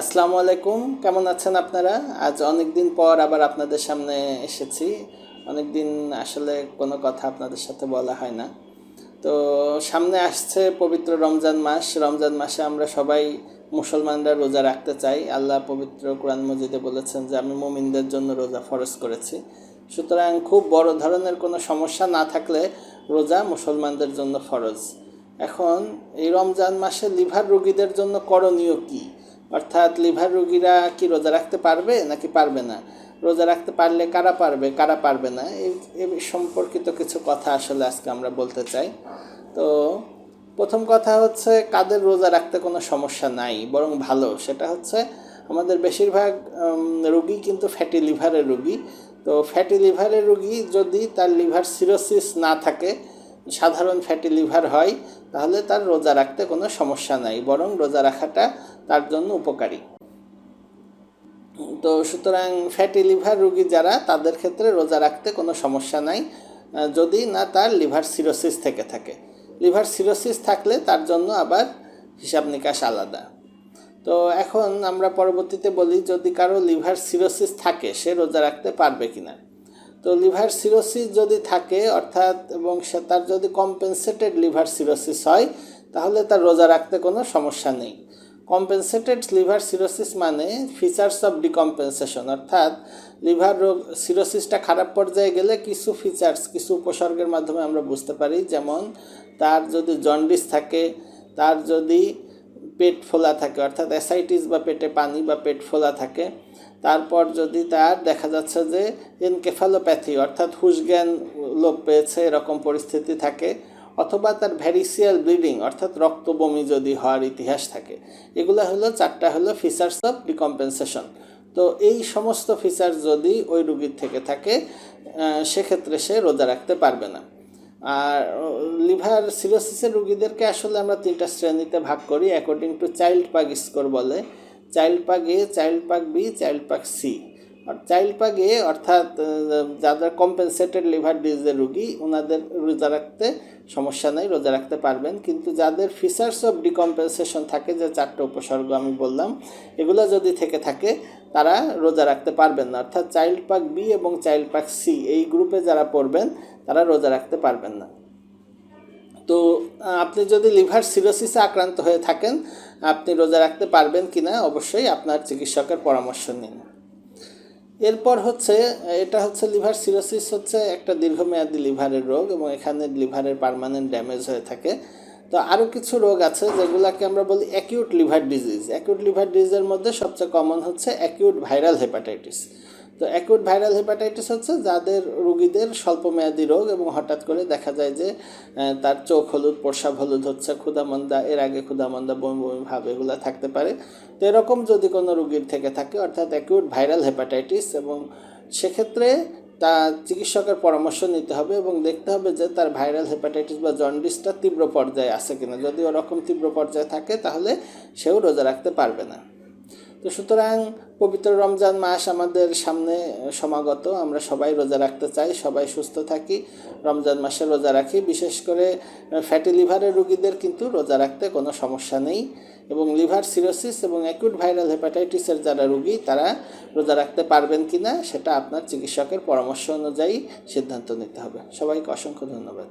আসসালামু আলাইকুম, কেমন আছেন আপনারা? আজ অনেক দিন পর আবার আপনাদের সামনে এসেছি। অনেক দিন আসলে কোনো কথা আপনাদের সাথে বলা হয় না। তো সামনে আসছে পবিত্র রমজান মাস। রমজান মাসে আমরা সবাই মুসলমানরা রোজা রাখতে চাই। আল্লাহ পবিত্র কোরআন মজিদে বলেছেন যে আমি মুমিনদের জন্য রোজা ফরজ করেছি। সুতরাং খুব বড় ধরনের কোনো সমস্যা না থাকলে রোজা মুসলমানদের জন্য ফরজ। এখন এই রমজান মাসে লিভার রোগীদের জন্য করণীয় কী? অর্থাৎ লিভার রোগীরা কি রোজা রাখতে পারবে নাকি পারবে না? রোজা রাখতে পারলে কারা পারবে, কারা পারবে না, এই সম্পর্কিত কিছু কথা আসলে আজকে আমরা বলতে চাই। তো প্রথম কথা হচ্ছে, কাদের রোজা রাখতে কোনো সমস্যা নাই, বরং ভালো, সেটা হচ্ছে আমাদের বেশিরভাগ রোগী কিন্তু ফ্যাটি লিভারের রোগী। তো ফ্যাটি লিভারের রোগী যদি তার লিভার সিরোসিস না থাকে, সাধারণ ফ্যাটি লিভার হয়, তাহলে তার রোজা রাখতে কোনো সমস্যা নাই, বরং রোজা রাখাটা তার জন্য উপকারী। তো সুতরাং ফ্যাটি লিভার রোগী যারা, তাদের ক্ষেত্রে রোজা রাখতে কোনো সমস্যা নাই, যদি না তার লিভার সিরোসিস থেকে থাকে। লিভার সিরোসিস থাকলে তার জন্য আবার হিসাব নিকাশ আলাদা। তো এখন আমরা পরবর্তীতে বলি, যদি কারো লিভার সিরোসিস থাকে সে রোজা রাখতে পারবে কিনা। তো লিভার সিরোসিস যদি থাকে, অর্থাৎ এবং সে তার যদি কম্পেনসেটেড লিভার সিরোসিস হয়, তাহলে তার রোজা রাখতে কোনো সমস্যা নেই। কম্পেনসেটেড লিভার সিরোসিস মানে ফিচার্স অফ ডিকম্পেনসেশন, অর্থাৎ লিভার রোগ সিরোসিসটা খারাপ পর্যায়ে গেলে কিছু ফিচার্স, কিছু উপসর্গের মাধ্যমে আমরা বুঝতে পারি। যেমন তার যদি জন্ডিস থাকে, তার যদি পেট ফোলা থাকে, অর্থাৎ অ্যাসাইটিস বা পেটে পানি বা পেট ফোলা থাকে, তারপর যদি তার দেখা যাচ্ছে যে এনকেফালোপ্যাথি, অর্থাৎ হুঁশজ্ঞান লোপ পেয়েছে, এরকম পরিস্থিতি থাকে, অথবা তার ভ্যারিসিয়াল ব্লিডিং, অর্থাৎ রক্ত বমি যদি হওয়ার ইতিহাস থাকে। এগুলো হলো চারটা হলো ফিচার্স অফ ডিকম্পেনসেশন। তো এই সমস্ত ফিচার্স যদি ওই রোগীর থেকে থাকে, সেক্ষেত্রে সে রোজা রাখতে পারবে না। আর লিভার সিরোসিসের রোগীদেরকে আসলে আমরা তিনটা শ্রেণীতে ভাগ করি অ্যাকর্ডিং টু চাইল্ড পাগ স্কোর বলে। চাইল্ড পাগ এ, চাইল্ড পাগ বি, চাইল্ড পাগ সি। আর চাইল্ড পাগ এ অর্থাৎ যাদের কম্পেনসেটেড লিভার ডিজিজের রোগী, ওনাদের রোজা রাখতে সমস্যা নেই, রোজা রাখতে পারবেন। কিন্তু যাদের ফিচার্স অফ ডিকম্পেনসেশন থাকে, যে চারটে উপসর্গ আমি বললাম, এগুলো যদি থেকে থাকে, তারা রোজা রাখতে পারবেন না। অর্থাৎ চাইল্ড পাগ বি এবং চাইল্ড পাগ সি এই গ্রুপে যারা পড়বেন, তারা রোজা রাখতে পারবেন না। তো আপনি যদি লিভার সিরোসিসে আক্রান্ত হয়ে থাকেন, আপনি রোজা রাখতে পারবেন কি না অবশ্যই আপনার চিকিৎসকের পরামর্শ নিন। এরপর হচ্ছে, এটা হচ্ছে লিভার সিরোসিস হচ্ছে একটা দীর্ঘমেয়াদী লিভারের রোগ, এবং এখানে লিভারের পার্মানেন্ট ড্যামেজ হয়ে থাকে। তো আরও কিছু রোগ আছে যেগুলোকে আমরা বলি acute liver disease. Acute liver ডিজিজের মধ্যে সবচেয়ে কমন হচ্ছে অ্যাকিউট ভাইরাল হেপাটাইটিস। তো অ্যাকিউট ভাইরাল হেপাটাইটিস হচ্ছে যাদের রোগীদের স্বল্পমেয়াদী রোগ, এবং হঠাৎ করে দেখা যায় যে তার চোখ হলুদ, প্রস্রাব হলুদ হচ্ছে, ক্ষুধামন্দা, এর আগে ক্ষুধামন্দা, বমি বমি ভাব এগুলো থাকতে পারে। তো এরকম যদি কোনো রোগীর থেকে থাকে, অর্থাৎ অ্যাকিউট ভাইরাল হেপাটাইটিস, এবং সেক্ষেত্রে তার চিকিৎসকের পরামর্শ নিতে হবে এবং দেখতে হবে যে তার ভাইরাল হেপাটাইটিস বা জন্ডিসটা তীব্র পর্যায়ে আছে কিনা। যদি ওরকম তীব্র পর্যায়ে থাকে, তাহলে সেও রোজা রাখতে পারবে না। তো সুতরাং পবিত্র রমজান মাস আমাদের সামনে সমাগত, আমরা সবাই রোজা রাখতে চাই, সবাই সুস্থ থাকি, রমজান মাসে রোজা রাখি। বিশেষ করে ফ্যাটি লিভারের রোগীদের কিন্তু রোজা রাখতে কোনো সমস্যা নেই, এবং লিভার সিরোসিস এবং অ্যাকিউট ভাইরাল হেপাটাইটিসের যারা রোগী, তারা রোজা রাখতে পারবেন কি না সেটা আপনার চিকিৎসকের পরামর্শ অনুযায়ী সিদ্ধান্ত নিতে হবে। সবাইকে অসংখ্য ধন্যবাদ।